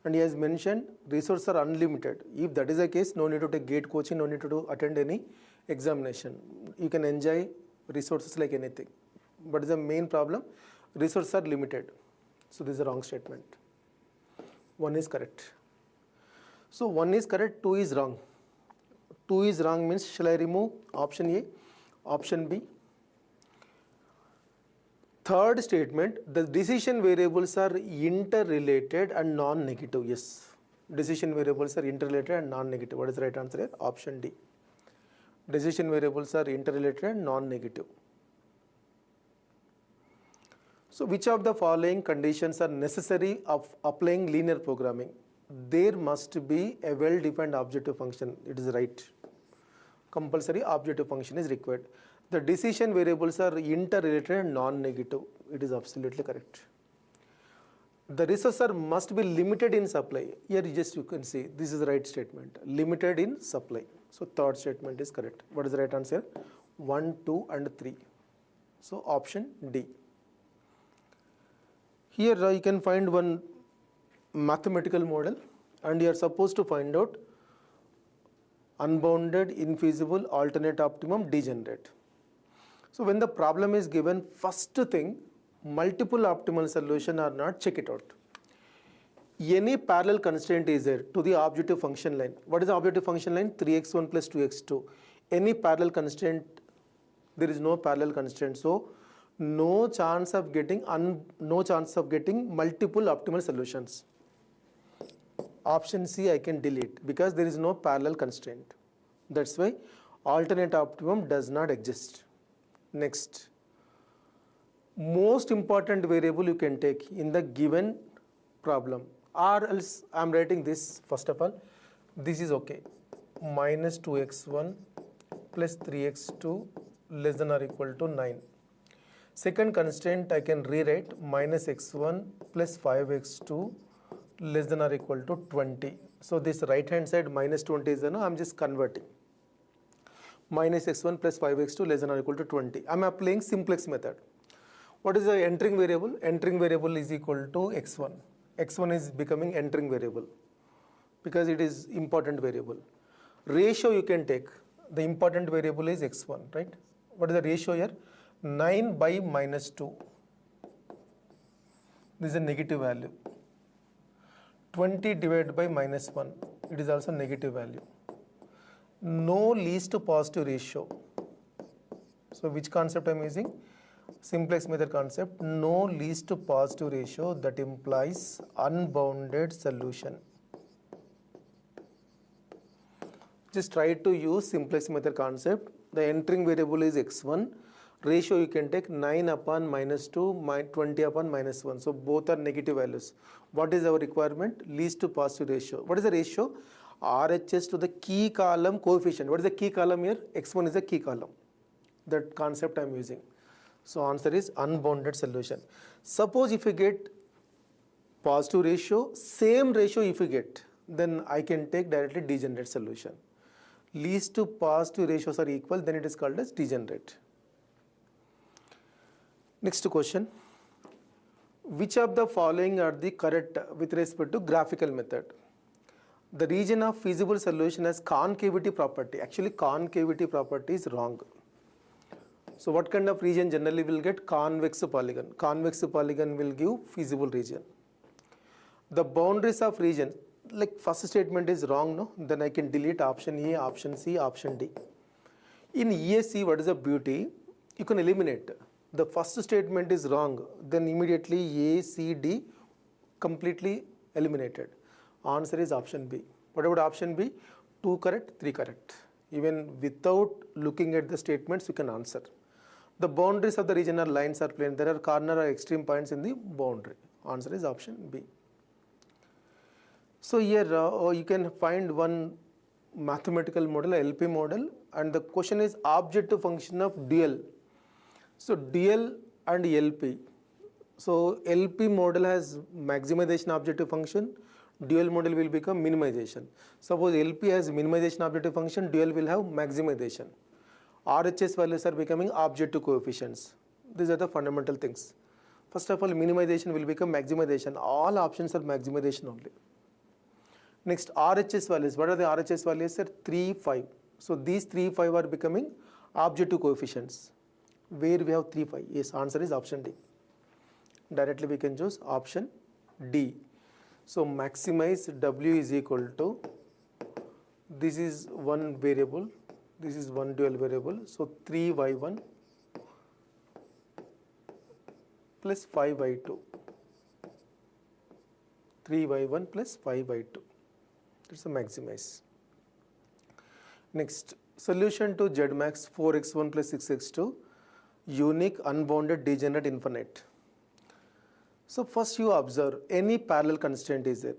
And he has mentioned resources are unlimited. If that is the case, no need to take gate coaching, no need to attend any examination. You can enjoy resources like anything. But the main problem, resources are limited. So this is a wrong statement. 1 is correct. So 1 is correct, 2 is wrong. 2 is wrong means shall I remove option A, option B? Third statement, the decision variables are interrelated and non-negative. Yes, decision variables are interrelated and non-negative. What is the right answer here? Option D. Decision variables are interrelated and non-negative. So which of the following conditions are necessary of applying linear programming? There must be a well-defined objective function. It is right. Compulsory objective function is required. The decision variables are interrelated and non-negative. It is absolutely correct. The resources must be limited in supply. Here you can see this is the right statement. Limited in supply. So third statement is correct. What is the right answer? 1, 2 and 3. So option D. Here you can find one mathematical model and you are supposed to find out unbounded, infeasible, alternate optimum, degenerate. So when the problem is given, first thing, multiple optimal solution or not, check it out. Any parallel constraint is there to the objective function line. What is the objective function line? 3x1 plus 2x2. Any parallel constraint? There is no parallel constraint. So no chance of getting multiple optimal solutions. Option C I can delete because there is no parallel constraint. That's why alternate optimum does not exist. Next, most important variable you can take in the given problem, or else I am writing this first of all. This is okay. Minus 2x1 plus 3x2 less than or equal to 9. Second constraint I can rewrite minus x1 plus 5x2 less than or equal to 20. So this right hand side minus 20 is I am just converting. minus x1 plus 5x2 less than or equal to 20. I'm applying simplex method. What is the entering variable? Entering variable is equal to x1. x1 is becoming entering variable because it is important variable. Ratio you can take. The important variable is x1, right? What is the ratio here? 9 by minus 2. This is a negative value. 20 divided by minus 1. It is also negative value. No least positive ratio. So which concept I am using? Simplex method concept. No least positive ratio, that implies unbounded solution. Just try to use simplex method concept. The entering variable is x1. Ratio you can take 9 upon minus 2, 20 upon minus 1. So both are negative values. What is our requirement? Least positive ratio. What is the ratio? RHS to the key column coefficient. What is the key column here? X1 is the key column. That concept I am using. So answer is unbounded solution. Suppose if you get positive ratio, same ratio if you get, then I can take directly degenerate solution. Least to positive ratios are equal, then it is called as degenerate. Next question. Which of the following are the correct with respect to graphical method? The region of feasible solution has concavity property. Actually, concavity property is wrong. So what kind of region generally will get? Convex polygon. Convex polygon will give feasible region. The boundaries of region, like first statement is wrong, no? Then I can delete option A, option C, option D. In ESE, what is the beauty? You can eliminate. The first statement is wrong, then immediately A, C, D completely eliminated. Answer is option B. What about option B? 2 correct, 3 correct. Even without looking at the statements, you can answer. The boundaries of the region are lines are plane. There are corner or extreme points in the boundary. Answer is option B. So here you can find one mathematical model, LP model, and the question is objective function of dual. So dual and LP. So LP model has maximization objective function. Dual model will become minimization. Suppose LP has minimization objective function, dual will have maximization. RHS values are becoming objective coefficients. These are the fundamental things. First of all, minimization will become maximization. All options are maximization only. Next, RHS values. What are the RHS values? Sir, 3, 5. So these 3, 5 are becoming objective coefficients. Where we have 3, 5? Yes, answer is option D. Directly we can choose option D. So maximize W is equal to, this is one variable, this is one dual variable. So 3y1 plus 5y2. 3y1 plus 5y2. That's a maximize. Next, solution to Z max 4x1 plus 6x2, unique, unbounded, degenerate, infinite. So first you observe any parallel constraint is there.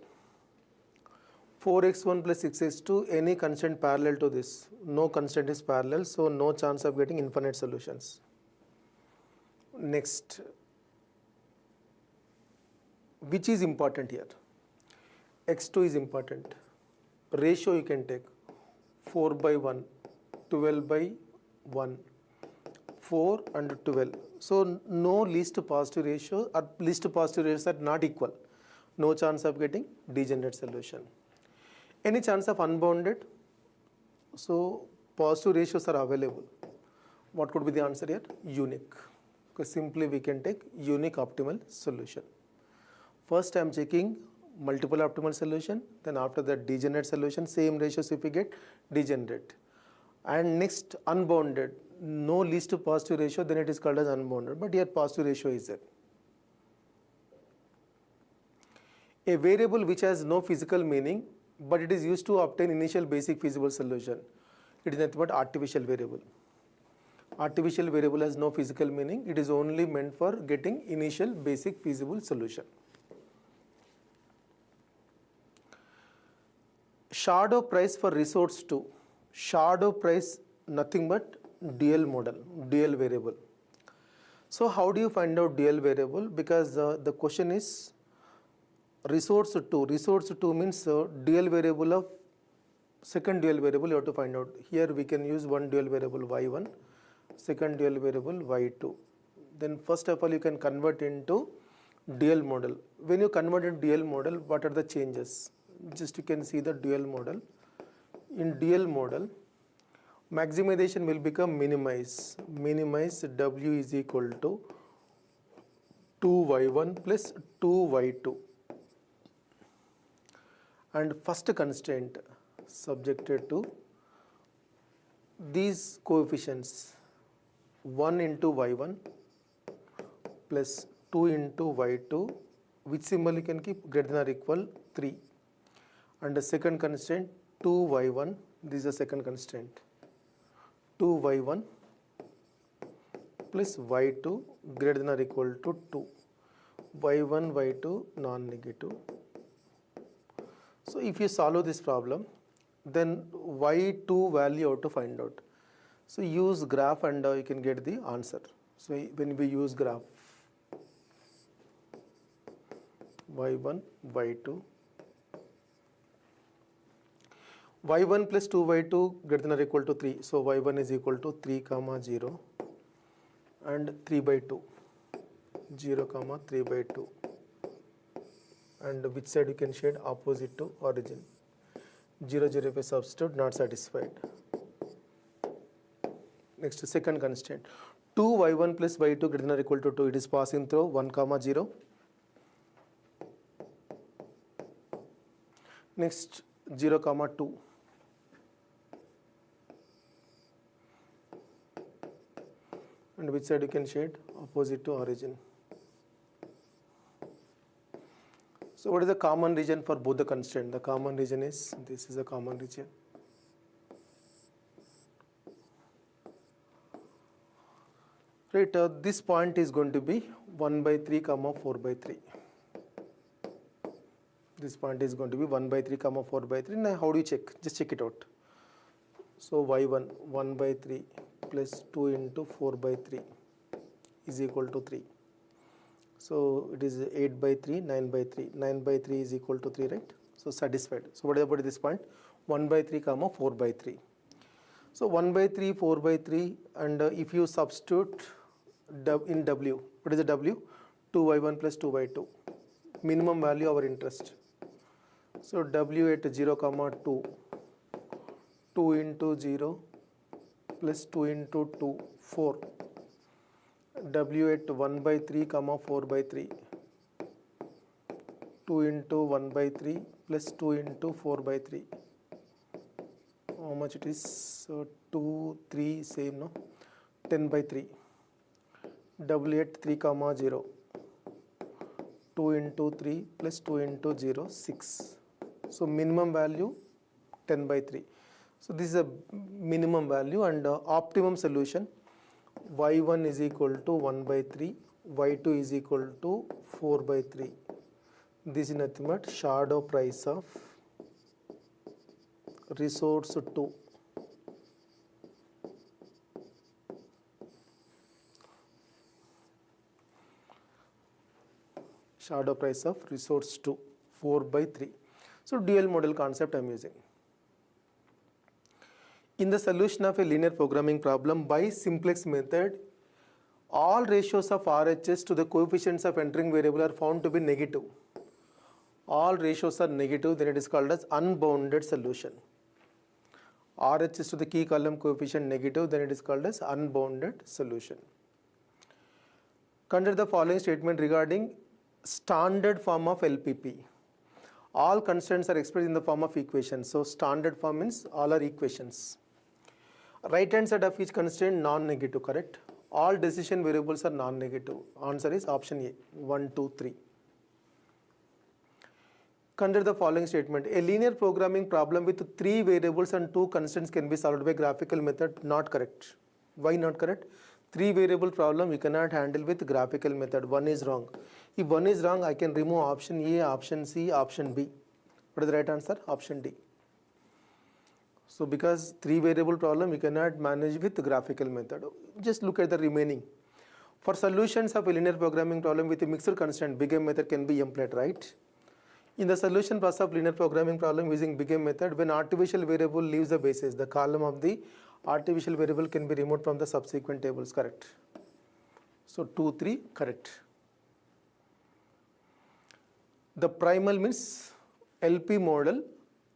4x1 plus 6x2, any constraint parallel to this. No constraint is parallel, so no chance of getting infinite solutions. Next, which is important here? x2 is important. Ratio you can take 4 by 1, 12 by 1, 4 and 12. So no least positive ratio or least positive ratios are not equal. No chance of getting degenerate solution. Any chance of unbounded? So positive ratios are available. What could be the answer here? Unique. Because simply we can take unique optimal solution. First I am checking multiple optimal solution, then after that degenerate solution, same ratios if we get degenerate. And next unbounded, no least positive ratio, then it is called as unbounded, but here positive ratio is there. A variable which has no physical meaning, but it is used to obtain initial basic feasible solution. It is nothing but artificial variable. Artificial variable has no physical meaning, it is only meant for getting initial basic feasible solution. Shadow price for resource 2. Shadow price nothing but dual model, dual variable. So how do you find out dual variable? Because the question is resource 2. Resource 2 means dual variable of second dual variable you have to find out. Here we can use one dual variable y1, second dual variable y2. Then first of all you can convert into dual model. When you convert into dual model, what are the changes? Just you can see the dual model. In dual model, maximization will become minimize. Minimize w is equal to 2y1 plus 2y2. And first constraint subjected to these coefficients 1 into y1 plus 2 into y2, which symbol you can keep greater than or equal 3. And the second constraint 2y1, this is the second constraint, 2y1 plus y2 greater than or equal to 2. y1, y2 non-negative. So if you solve this problem, then y2 value you have to find out. So use graph and you can get the answer. So when we use graph, y1, y2, y1 plus 2y2 greater than or equal to 3. So y1 is equal to 3 comma 0 and 3 by 2, 0 comma 3 by 2. And which side you can shade? Opposite to origin. 0, 0 by substitute, not satisfied. Next, second constraint. 2y1 plus y2 greater than or equal to 2. It is passing through 1 comma 0. Next, 0 comma 2. And which side you can shade? Opposite to origin. So what is the common region for both the constraint? The common region is, this is the common region. Right, this point is going to be 1 by 3 comma 4 by 3. This point is going to be 1 by 3 comma 4 by 3. Now how do you check? Just check it out. So y1, 1 by 3 plus 2 into 4 by 3 is equal to 3. So it is 8 by 3, 9 by 3. 9 by 3 is equal to 3, right? So satisfied. So what about this point? 1 by 3 comma 4 by 3. So 1 by 3, 4 by 3, and if you substitute in w, what is the w? 2y1 plus 2y2. Minimum value our interest. So w at 0 comma 2, 2 into 0 plus 2 into 2, 4. W at 1 by 3 comma 4 by 3, 2 into 1 by 3 plus 2 into 4 by 3. How much it is? 2, 3, same, no? 10 by 3. W at 3 comma 0, 2 into 3 plus 2 into 0, 6. So minimum value 10 by 3. So this is a minimum value, and optimum solution y1 is equal to 1 by 3, y2 is equal to 4 by 3. This is nothing but shadow price of resource 2. Shadow price of resource 2, 4 by 3. So dual model concept I am using. In the solution of a linear programming problem by simplex method, all ratios of RHS to the coefficients of entering variable are found to be negative. All ratios are negative, then it is called as unbounded solution. RHS to the key column coefficient negative, then it is called as unbounded solution. Consider the following statement regarding standard form of LPP. All constants are expressed in the form of equations. So standard form means all are equations. Right hand side of each constraint non-negative, correct? All decision variables are non-negative. Answer is option A, 1, 2, 3. Consider the following statement. A linear programming problem with 3 variables and 2 constants can be solved by graphical method. Not correct. Why not correct? 3 variable problem you cannot handle with graphical method. 1 is wrong. If 1 is wrong, I can remove option A, option C, option B. What is the right answer? Option D. So because 3 variable problem you cannot manage with graphical method. Just look at the remaining. For solutions of a linear programming problem with a mixed constant, big M method can be employed, right? In the solution process of linear programming problem using BigM method, when artificial variable leaves the basis, the column of the artificial variable can be removed from the subsequent tables, correct. So 2, 3, correct. The primal means LP model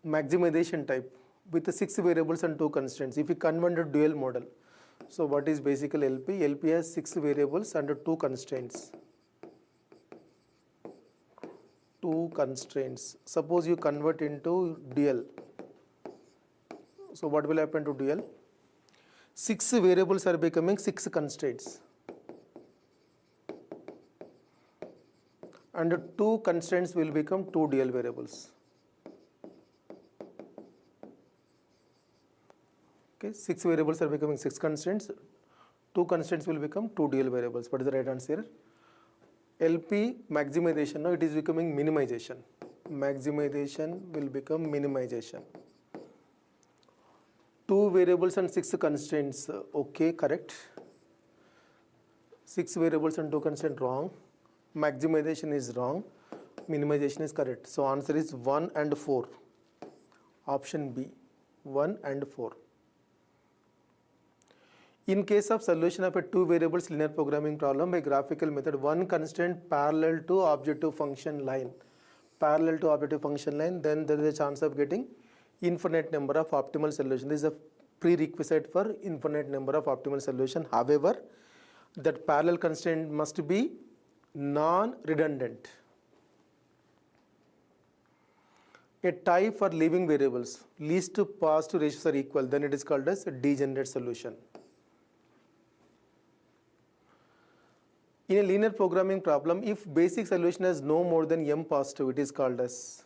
maximization type with the 6 variables and 2 constraints. If you convert to dual model, so what is basically LP? LP has 6 variables and 2 constraints. 2 constraints. Suppose you convert into dual. So what will happen to dual? 6 variables are becoming 6 constraints. And 2 constraints will become 2 dual variables. Okay, 6 variables are becoming 6 constraints. 2 constraints will become 2 dual variables. What is the right answer here? LP maximization, now it is becoming minimization. Maximization will become minimization. 2 variables and 6 constraints, okay, correct. 6 variables and 2 constraints, wrong. Maximization is wrong. Minimization is correct. So answer is 1 and 4. Option B, 1 and 4. In case of solution of a 2 variables linear programming problem by graphical method, one constraint parallel to objective function line. Parallel to objective function line, then there is a chance of getting infinite number of optimal solution. This is a prerequisite for infinite number of optimal solution. However, that parallel constraint must be non-redundant. A type for leaving variables, least to positive ratios are equal, then it is called as a degenerate solution. In a linear programming problem, if basic solution has no more than m positive, it is called as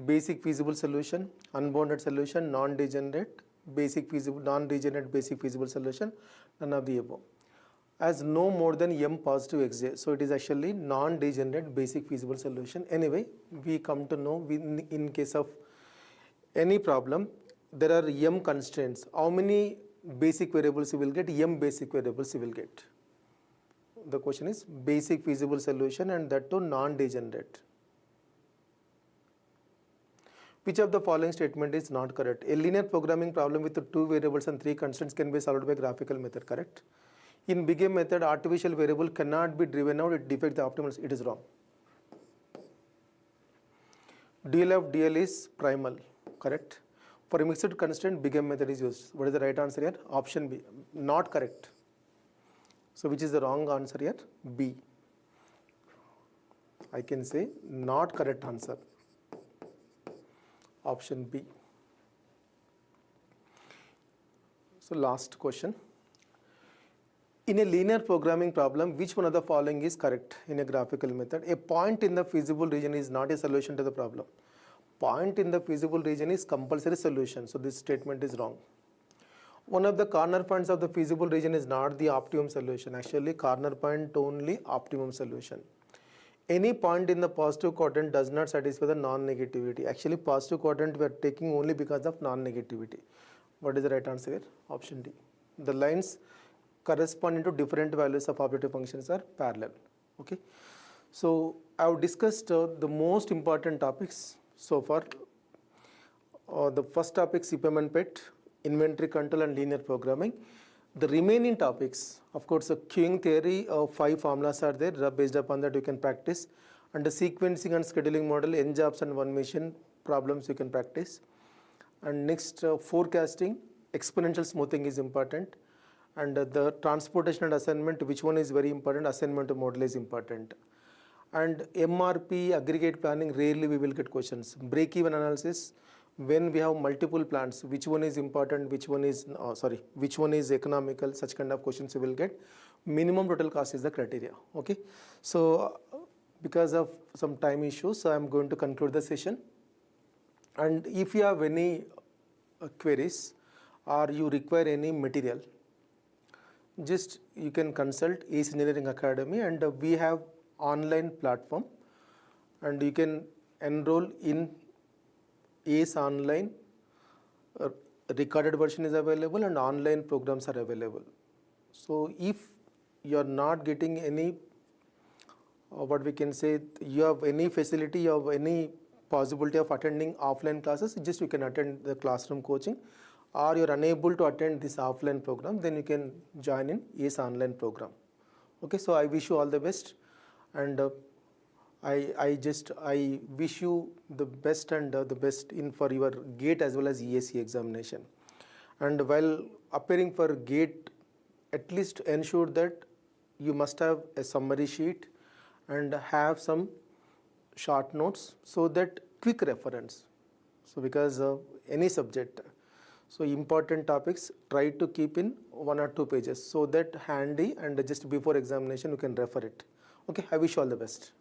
basic feasible solution, unbounded solution, non-degenerate, basic feasible, non-degenerate basic feasible solution, none of the above. As no more than m positive xj, so it is actually non-degenerate basic feasible solution. Anyway, we come to know in case of any problem, there are m constraints. How many basic variables you will get? M basic variables you will get. The question is basic feasible solution, and that too non-degenerate. Which of the following statement is not correct? A linear programming problem with 2 variables and 3 constraints can be solved by graphical method, correct? In BigM method, artificial variable cannot be driven out, it defects the optimal, it is wrong. Dual of dual is primal, correct? For a mixed constraint, BigM method is used. What is the right answer here? Option B, not correct. So which is the wrong answer here? B. I can say not correct answer. Option B. So last question. In a linear programming problem, which one of the following is correct in a graphical method? A point in the feasible region is not a solution to the problem. Point in the feasible region is compulsory solution. So this statement is wrong. One of the corner points of the feasible region is not the optimum solution. Actually, corner point only optimum solution. Any point in the positive quadrant does not satisfy the non-negativity. Actually, positive quadrant we are taking only because of non-negativity. What is the right answer here? Option D. The lines corresponding to different values of objective functions are parallel. Okay. So I have discussed the most important topics so far. The first topic, CPM and PET, inventory control and linear programming. The remaining topics, of course, the queuing theory, 5 formulas are there. Based upon that, you can practice. And the sequencing and scheduling model, n jobs and one machine problems you can practice. And next, forecasting, exponential smoothing is important. And the transportation and assignment, which one is very important? Assignment model is important. And MRP, aggregate planning, rarely we will get questions. Break-even analysis, when we have multiple plants, which one is important, which one is economical, such kind of questions you will get. Minimum total cost is the criteria. Okay. So because of some time issues, I am going to conclude the session. And if you have any queries or you require any material, just you can consult ESE Engineering Academy, and we have online platform, and you can enroll in ESE online. Recorded version is available and online programs are available. So if you are not getting any what we can say, you have any facility, you have any possibility of attending offline classes, just you can attend the classroom coaching, or you're unable to attend this offline program, then you can join in ESE online program. Okay, so I wish you all the best, and I wish you the best and the best in for your GATE as well as ESE examination. And while appearing for GATE, at least ensure that you must have a summary sheet and have some short notes, so that quick reference. So because any subject, so important topics, try to keep in 1 or 2 pages, so that handy and just before examination you can refer it. Okay, I wish you all the best.